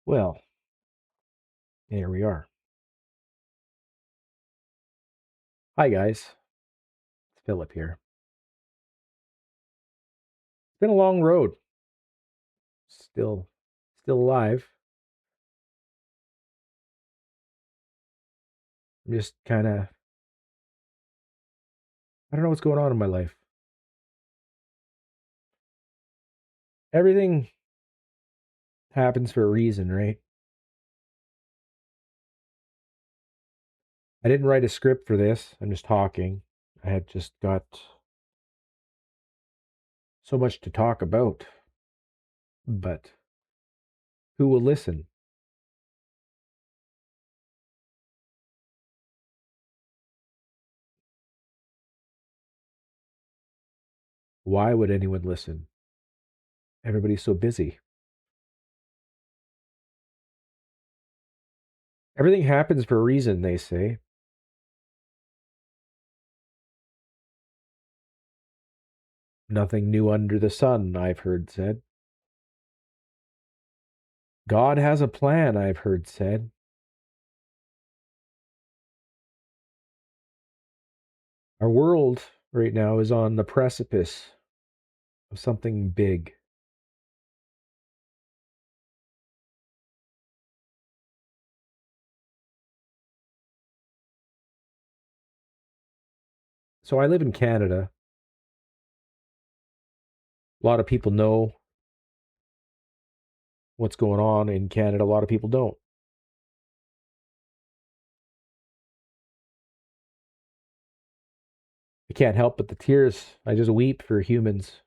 Well, here we are. Hi, guys. It's Philip here. It's been a long road. Still, still alive. I'm just kind of, I don't know what's going on in my life. Everything happens for a reason, right? I didn't write a script for this. I'm just talking. I had just got so much to talk about. But who will listen? Why would anyone listen? Everybody's so busy. Everything happens for a reason, they say. Nothing new under the sun, I've heard said. God has a plan, I've heard said. Our world right now is on the precipice of something big. So I live in Canada. A lot of people know what's going on in Canada. A lot of people don't. I can't help but the tears. I just weep for humans.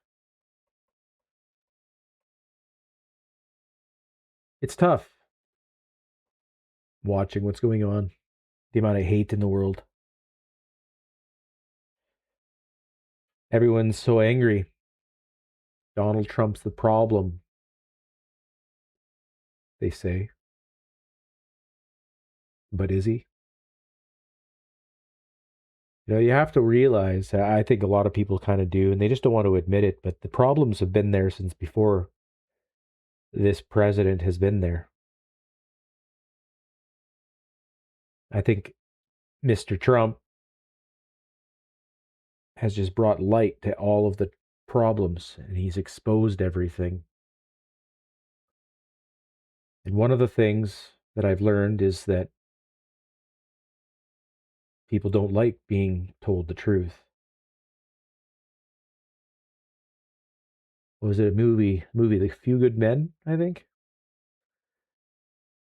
It's tough watching what's going on, the amount of hate in the world. Everyone's so angry. Donald Trump's the problem, they say. But is he? You have to realize, I think a lot of people kind of do, and they just don't want to admit it, but the problems have been there since before this president has been there. I think Mr. Trump has just brought light to all of the problems and he's exposed everything. And one of the things that I've learned is that people don't like being told the truth. What was it, a movie, The Few Good Men, I think?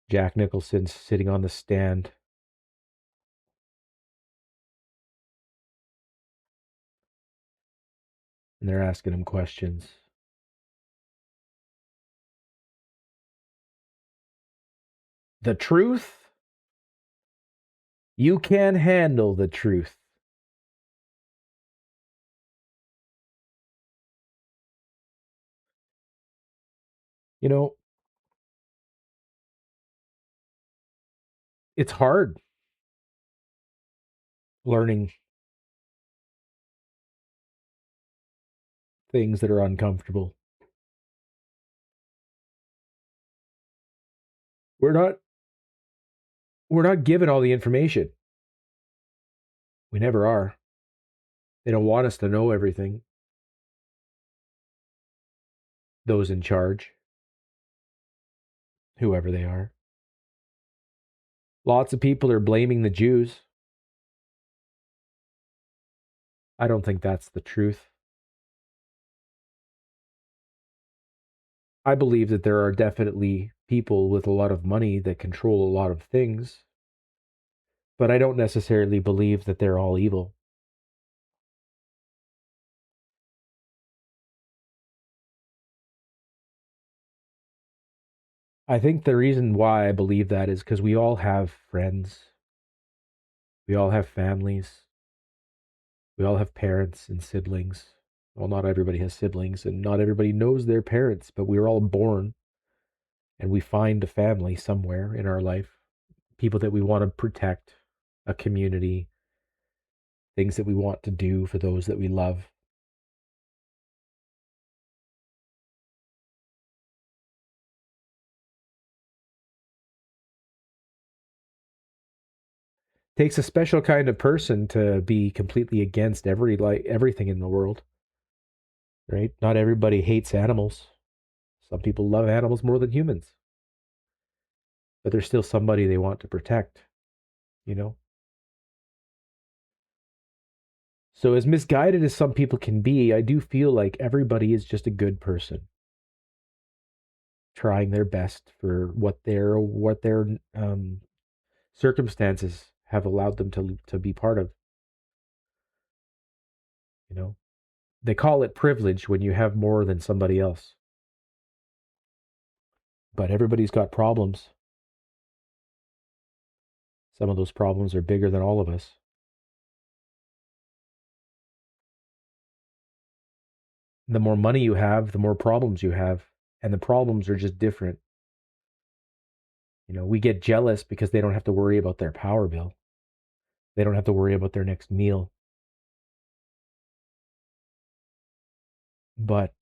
Jack Nicholson's sitting on the stand and they're asking him questions. The truth? You can handle the truth. You know, it's hard learning things that are uncomfortable. We're not we're not given all the information. We never are. They don't want us to know everything. Those in charge, whoever they are. Lots of people are blaming the Jews. I don't think that's the truth. I believe that there are definitely people with a lot of money that control a lot of things, but I don't necessarily believe that they're all evil. I think the reason why I believe that is because we all have friends, we all have families, we all have parents and siblings. Well, not everybody has siblings, and not everybody knows their parents, but we're all born and we find a family somewhere in our life, people that we want to protect, a community, things that we want to do for those that we love. Takes a special kind of person to be completely against everything in the world, right? Not everybody hates animals. Some people love animals more than humans, but there's still somebody they want to protect, you know? So as misguided as some people can be, I do feel like everybody is just a good person trying their best for what their circumstances have allowed them to be part of, you know? They call it privilege when you have more than somebody else. But everybody's got problems. Some of those problems are bigger than all of us. The more money you have, the more problems you have, and the problems are just different. We get jealous because they don't have to worry about their power bill. They don't have to worry about their next meal. But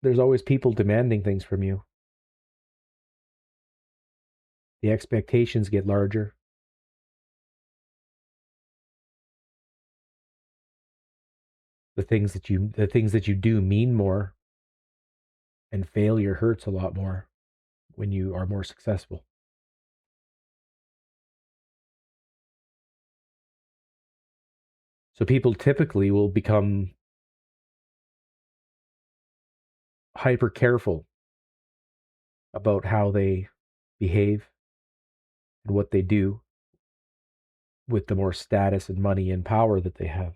there's always people demanding things from you. The expectations get larger. The things that you do mean more, and failure hurts a lot more when you are more successful. So people typically will become hyper careful about how they behave and what they do with the more status and money and power that they have.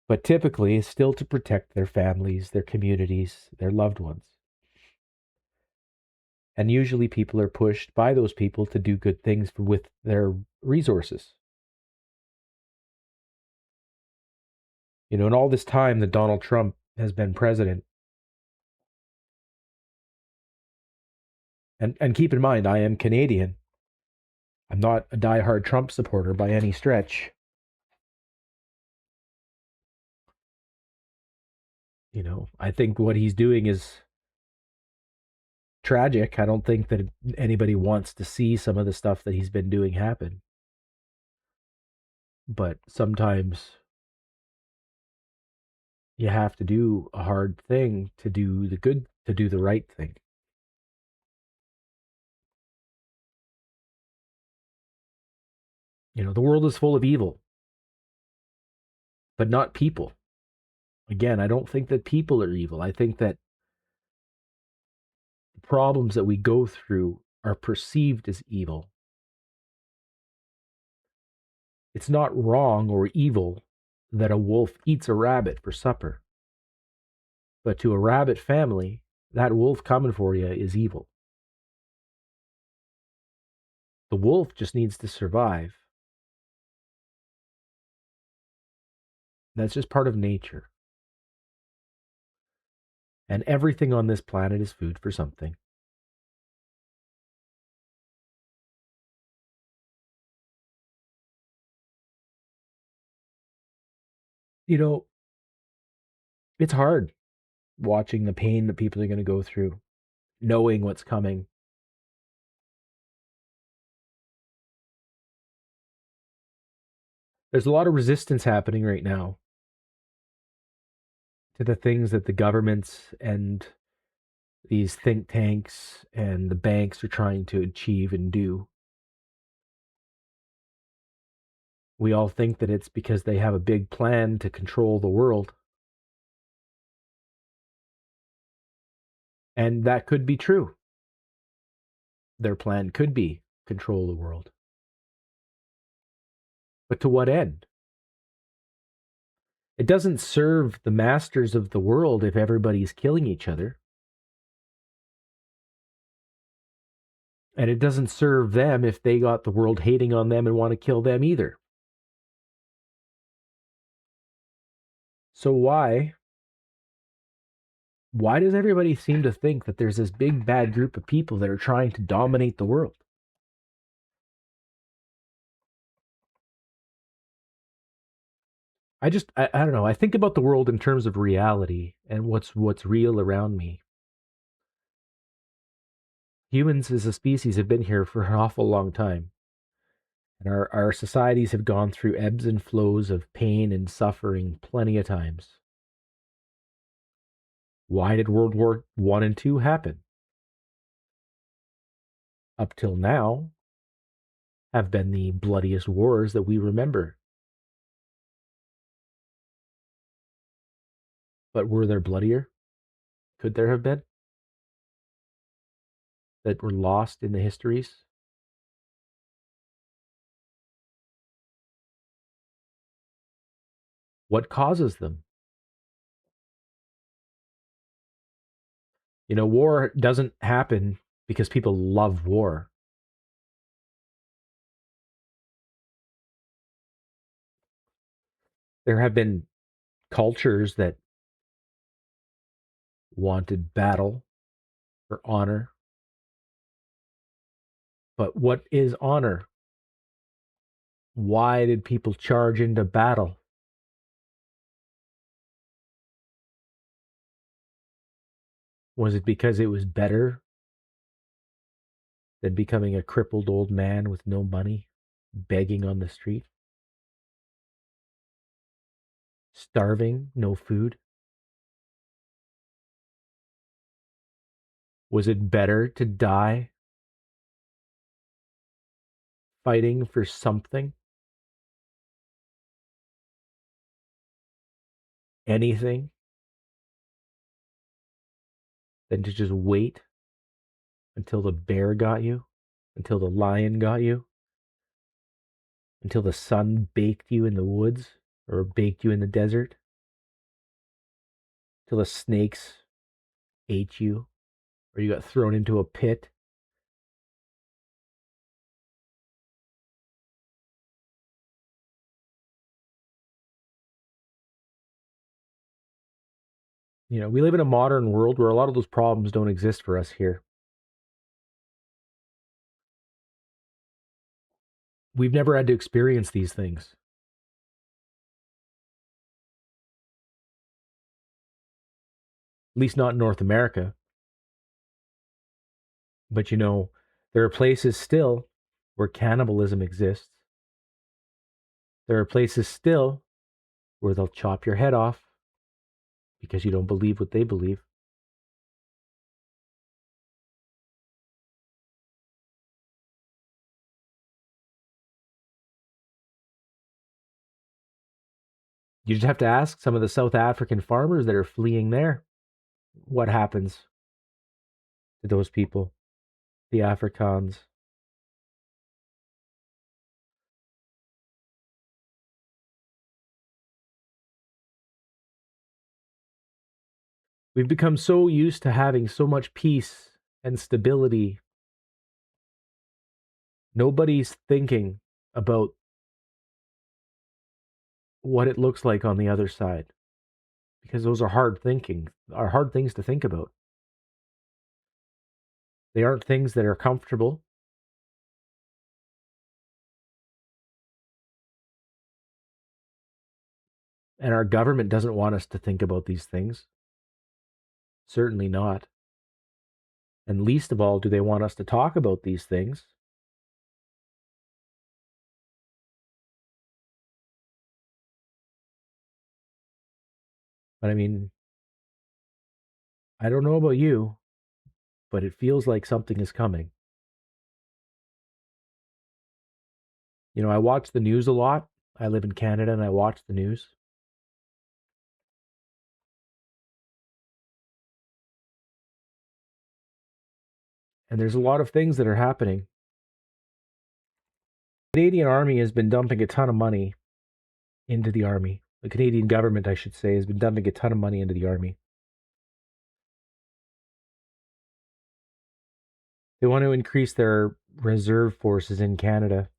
But typically, it's still to protect their families, their communities, their loved ones. And usually, people are pushed by those people to do good things with their resources. In all this time that Donald Trump has been president, and keep in mind, I am Canadian. I'm not a diehard Trump supporter by any stretch. I think what he's doing is tragic. I don't think that anybody wants to see some of the stuff that he's been doing happen. But sometimes you have to do a hard thing to do the right thing. The world is full of evil, but not people. Again, I don't think that people are evil. I think that the problems that we go through are perceived as evil. It's not wrong or evil that a wolf eats a rabbit for supper. But to a rabbit family, that wolf coming for you is evil. The wolf just needs to survive. That's just part of nature. And everything on this planet is food for something. You know, it's hard watching the pain that people are going to go through, knowing what's coming. There's a lot of resistance happening right now to the things that the governments and these think tanks and the banks are trying to achieve and do. We all think that it's because they have a big plan to control the world. And that could be true. Their plan could be control the world. But to what end? It doesn't serve the masters of the world if everybody's killing each other. And it doesn't serve them if they got the world hating on them and want to kill them either. So why does everybody seem to think that there's this big bad group of people that are trying to dominate the world? I don't know. I think about the world in terms of reality and what's real around me. Humans as a species have been here for an awful long time. And our societies have gone through ebbs and flows of pain and suffering plenty of times. Why did World War One and Two happen? Up till now, have been the bloodiest wars that we remember. But were there bloodier? Could there have been? That were lost in the histories? What causes them? War doesn't happen because people love war. There have been cultures that wanted battle for honor. But what is honor? Why did people charge into battle? Was it because it was better than becoming a crippled old man with no money, begging on the street, starving, no food? Was it better to die fighting for something, anything, than to just wait until the bear got you, until the lion got you, until the sun baked you in the woods or baked you in the desert, till the snakes ate you or you got thrown into a pit? We live in a modern world where a lot of those problems don't exist for us here. We've never had to experience these things, at least not in North America. But there are places still where cannibalism exists. There are places still where they'll chop your head off because you don't believe what they believe. You just have to ask some of the South African farmers that are fleeing there what happens to those people, the Afrikaans. We've become so used to having so much peace and stability. Nobody's thinking about what it looks like on the other side because those are hard things to think about. They aren't things that are comfortable. And our government doesn't want us to think about these things. Certainly not. And least of all, do they want us to talk about these things. But I mean, I don't know about you, but it feels like something is coming. I watch the news a lot. I live in Canada and I watch the news. And there's a lot of things that are happening. The Canadian Army has been dumping a ton of money into the Army. The Canadian government, I should say, has been dumping a ton of money into the Army. They want to increase their reserve forces in Canada.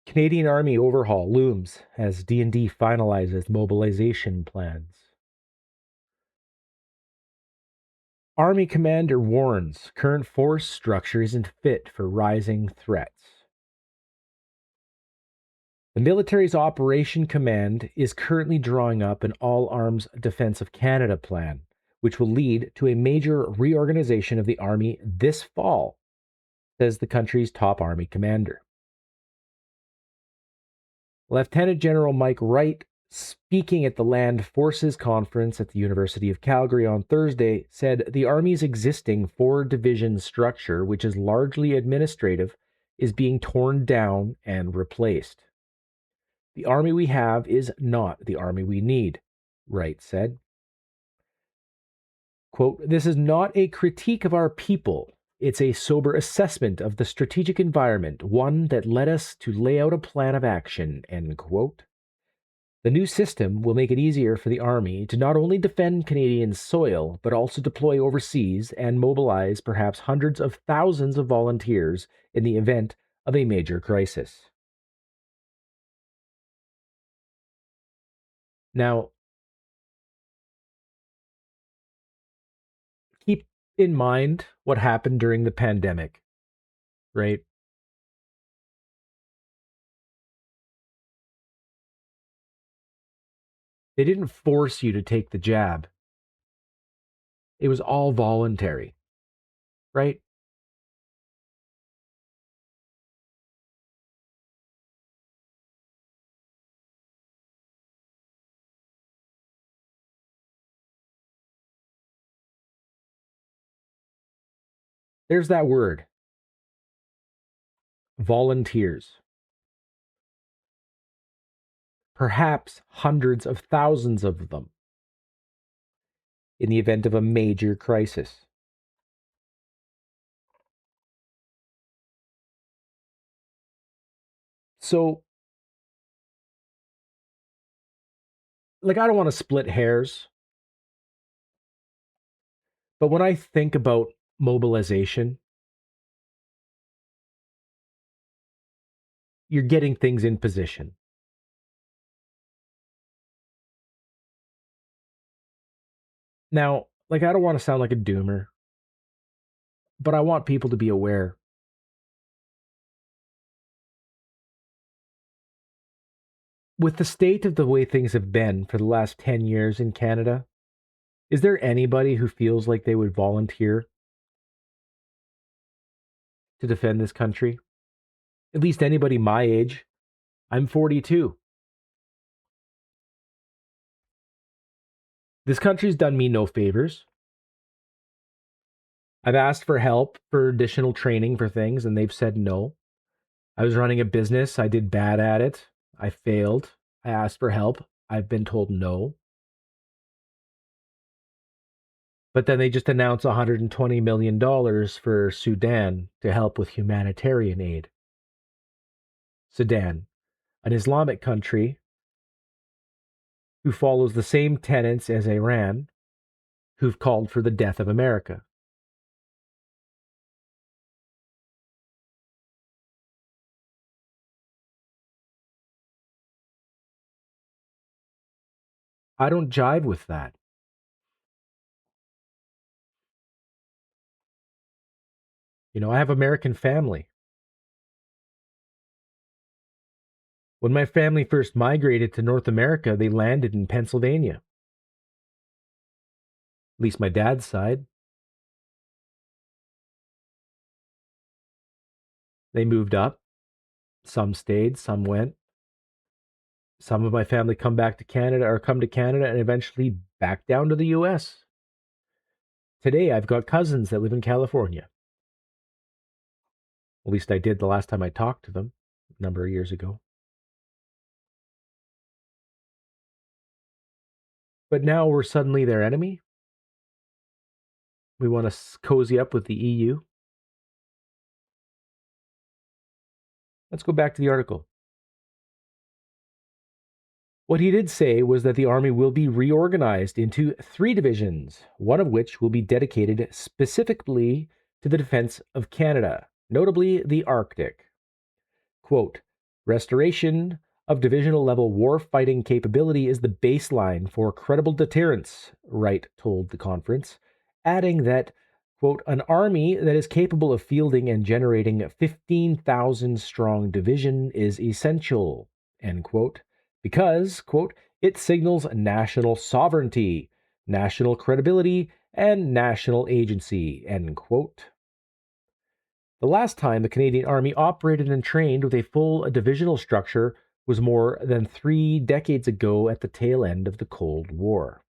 Canadian Army overhaul looms as D&D finalizes mobilization plans. Army commander warns current force structure isn't fit for rising threats. The military's Operation Command is currently drawing up an all-arms defense of Canada plan, which will lead to a major reorganization of the Army this fall, says the country's top Army commander. Lieutenant General Mike Wright, speaking at the Land Forces Conference at the University of Calgary on Thursday, said the Army's existing four-division structure, which is largely administrative, is being torn down and replaced. The Army we have is not the Army we need, Wright said. Quote, "This is not a critique of our people. It's a sober assessment of the strategic environment, one that led us to lay out a plan of action," end quote. The new system will make it easier for the Army to not only defend Canadian soil, but also deploy overseas and mobilize perhaps hundreds of thousands of volunteers in the event of a major crisis. Now, keep in mind what happened during the pandemic, right? They didn't force you to take the jab. It was all voluntary, right? There's that word, volunteers. Perhaps hundreds of thousands of them in the event of a major crisis. So, like, I don't want to split hairs, but when I think about mobilization, you're getting things in position. Now, like, I don't want to sound like a doomer, but I want people to be aware. With the state of the way things have been for the last 10 years in Canada, is there anybody who feels like they would volunteer to defend this country? At least anybody my age. I'm 42. This country's done me no favors. I've asked for help for additional training for things, and they've said no. I was running a business. I did bad at it. I failed. I asked for help. I've been told no. But then they just announced $120 million for Sudan to help with humanitarian aid. Sudan, an Islamic country who follows the same tenets as Iran, who've called for the death of America. I don't jive with that. You know, I have American family. When my family first migrated to North America, they landed in Pennsylvania. At least my dad's side. They moved up. Some stayed, some went. Some of my family come to Canada and eventually back down to the US. Today I've got cousins that live in California. At least I did the last time I talked to them a number of years ago. But now we're suddenly their enemy. We want to cozy up with the EU. Let's go back to the article. What he did say was that the Army will be reorganized into three divisions, one of which will be dedicated specifically to the defense of Canada, notably the Arctic. Quote, "Restoration of divisional level war-fighting capability is the baseline for credible deterrence," Wright told the conference, adding that, quote, "An army that is capable of fielding and generating 15,000 strong division is essential," end quote, because, quote, "it signals national sovereignty, national credibility, and national agency, end quote. The last time the Canadian Army operated and trained with a full divisional structure was more than 3 decades ago at the tail end of the Cold War.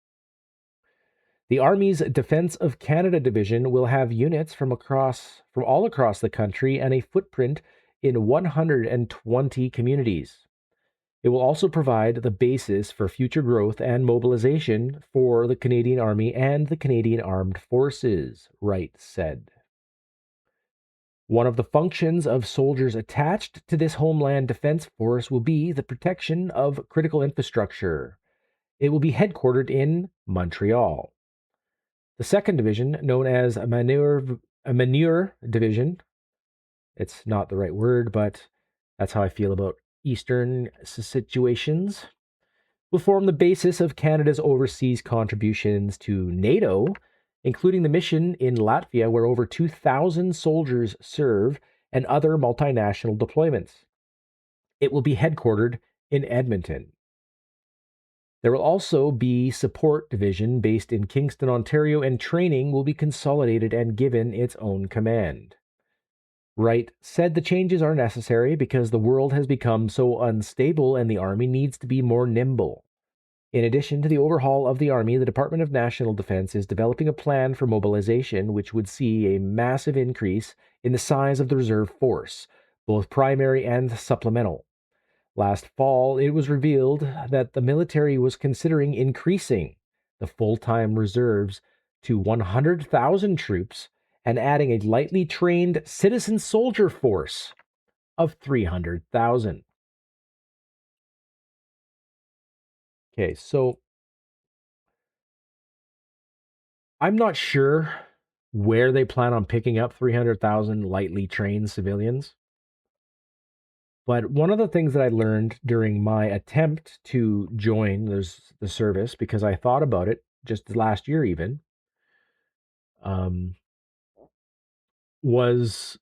The Army's Defence of Canada Division will have units from all across the country and a footprint in 120 communities. It will also provide the basis for future growth and mobilization for the Canadian Army and the Canadian Armed Forces, Wright said. One of the functions of soldiers attached to this Homeland Defense Force will be the protection of critical infrastructure. It will be headquartered in Montreal. The 2nd Division, known as a Manure Division, it's not the right word, but that's how I feel about Eastern situations, will form the basis of Canada's overseas contributions to NATO, including the mission in Latvia, where over 2,000 soldiers serve, and other multinational deployments. It will be headquartered in Edmonton. There will also be support division based in Kingston, Ontario, and training will be consolidated and given its own command. Wright said the changes are necessary because the world has become so unstable and the Army needs to be more nimble. In addition to the overhaul of the Army, the Department of National Defense is developing a plan for mobilization which would see a massive increase in the size of the reserve force, both primary and supplemental. Last fall, it was revealed that the military was considering increasing the full-time reserves to 100,000 troops and adding a lightly trained citizen soldier force of 300,000. Okay, so I'm not sure where they plan on picking up 300,000 lightly trained civilians. But one of the things that I learned during my attempt to join the service, because I thought about it just last year even, um, was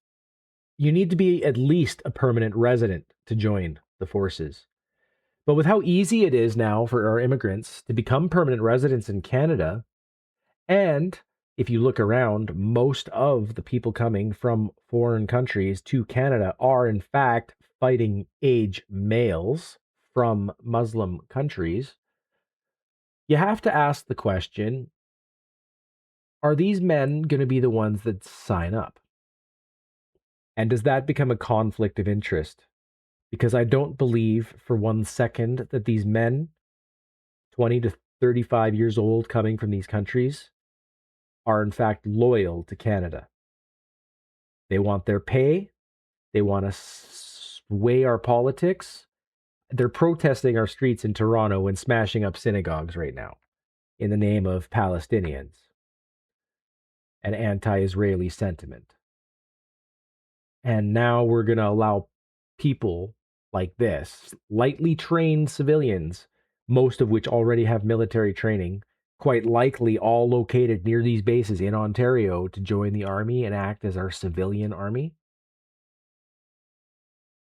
you need to be at least a permanent resident to join the forces. But with how easy it is now for our immigrants to become permanent residents in Canada, and if you look around, most of the people coming from foreign countries to Canada are, in fact, fighting age males from Muslim countries. You have to ask the question, are these men going to be the ones that sign up? And does that become a conflict of interest? Because I don't believe for 1 second that these men, 20 to 35 years old, coming from these countries, are in fact loyal to Canada. They want their pay. They want to sway our politics. They're protesting our streets in Toronto and smashing up synagogues right now in the name of Palestinians and anti-Israeli sentiment. And now we're going to allow people like this, lightly trained civilians, most of which already have military training, quite likely all located near these bases in Ontario, to join the Army and act as our civilian army.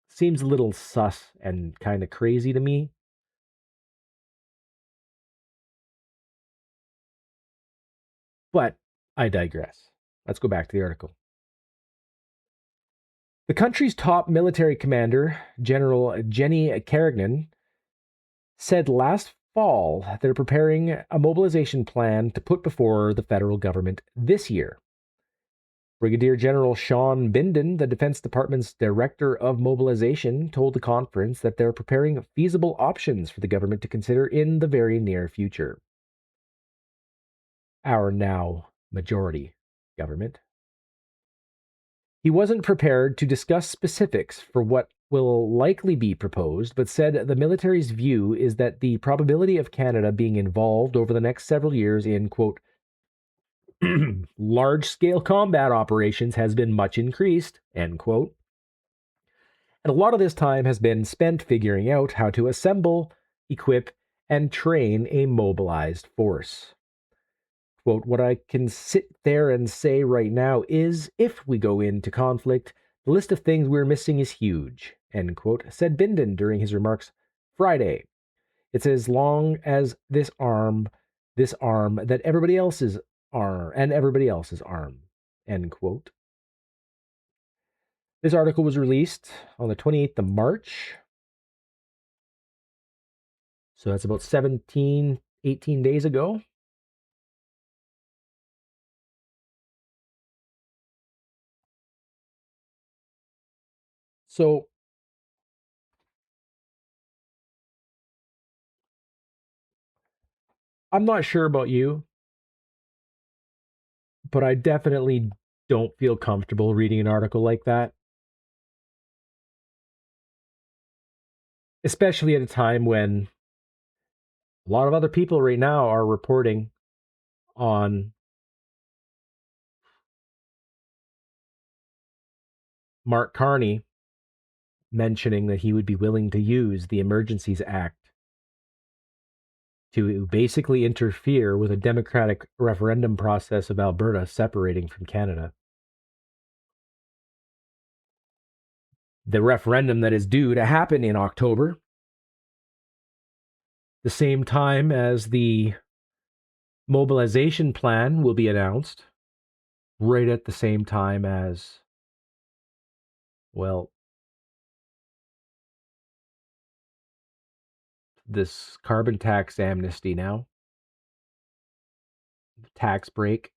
Seems a little sus and kind of crazy to me. But I digress. Let's go back to the article. The country's top military commander, General Jenny Carignan, said last fall they're preparing a mobilization plan to put before the federal government this year. Brigadier General Sean Binden, the Defense Department's Director of Mobilization, told the conference that they're preparing feasible options for the government to consider in the very near future. Our now majority government. He wasn't prepared to discuss specifics for what will likely be proposed, but said the military's view is that the probability of Canada being involved over the next several years in, quote, large-scale combat operations has been much increased, end quote. And a lot of this time has been spent figuring out how to assemble, equip, and train a mobilized force. Quote, what I can sit there and say right now is, if we go into conflict, the list of things we're missing is huge, end quote, said Binden during his remarks Friday. It's as long as this arm this arm that everybody else's arm and everybody else's arm, end quote. This article was released on the 28th of March. So that's about 17, 18 days ago. So I'm not sure about you, but I definitely don't feel comfortable reading an article like that, especially at a time when a lot of other people right now are reporting on Mark Carney mentioning that he would be willing to use the Emergencies Act to basically interfere with a democratic referendum process of Alberta separating from Canada. The referendum that is due to happen in October, the same time as the mobilization plan will be announced, right at the same time as, well, this carbon tax amnesty now, tax break.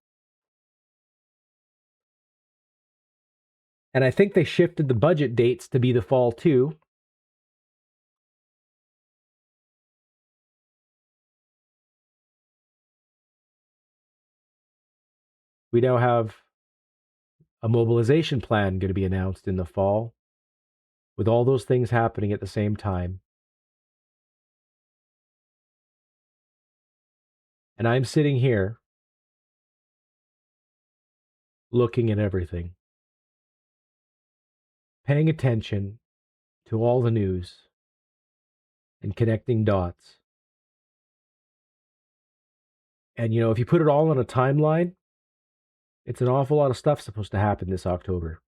And I think they shifted the budget dates to be the fall too. We now have a mobilization plan going to be announced in the fall with all those things happening at the same time. And I'm sitting here looking at everything, paying attention to all the news and connecting dots. And, if you put it all on a timeline, it's an awful lot of stuff supposed to happen this October.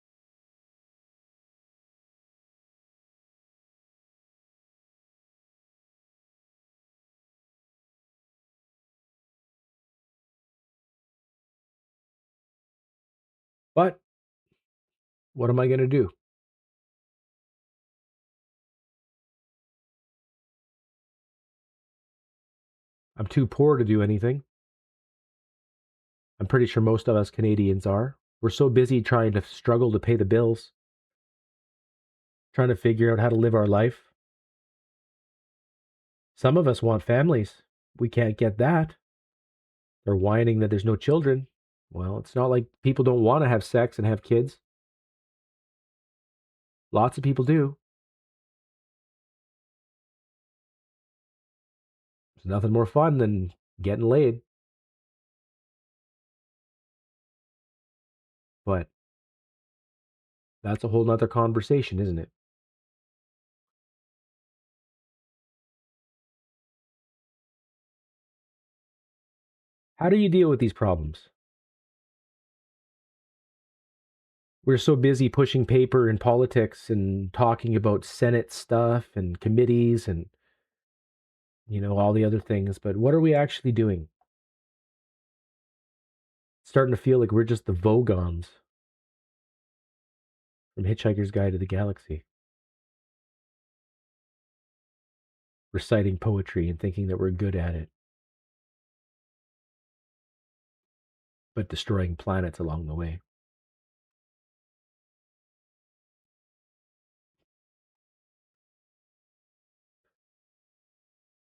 But what am I going to do? I'm too poor to do anything. I'm pretty sure most of us Canadians are. We're so busy trying to struggle to pay the bills, trying to figure out how to live our life. Some of us want families. We can't get that. They're whining that there's no children. Well, it's not like people don't want to have sex and have kids. Lots of people do. There's nothing more fun than getting laid. But that's a whole nother conversation, isn't it? How do you deal with these problems? We're so busy pushing paper and politics and talking about Senate stuff and committees and, all the other things. But what are we actually doing? Starting to feel like we're just the Vogons from Hitchhiker's Guide to the Galaxy, reciting poetry and thinking that we're good at it, but destroying planets along the way.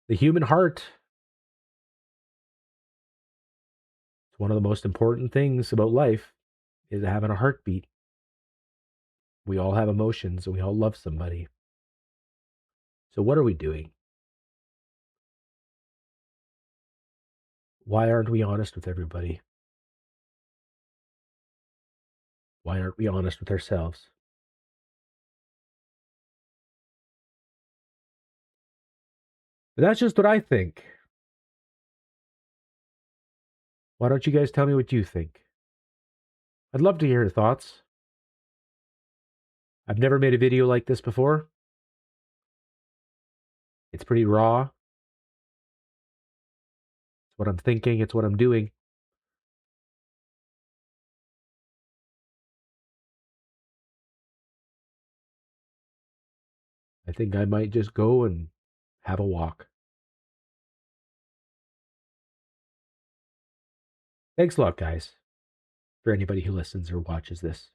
The human heart is one of the most important things about life, is having a heartbeat. We all have emotions and we all love somebody. So what are we doing? Why aren't we honest with everybody? Why aren't we honest with ourselves? But that's just what I think. Why don't you guys tell me what you think? I'd love to hear your thoughts. I've never made a video like this before. It's pretty raw. It's what I'm thinking. It's what I'm doing. I think I might just go and have a walk. Thanks a lot, guys, for anybody who listens or watches this.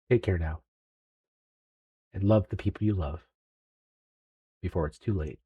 Take care now and love the people you love before it's too late.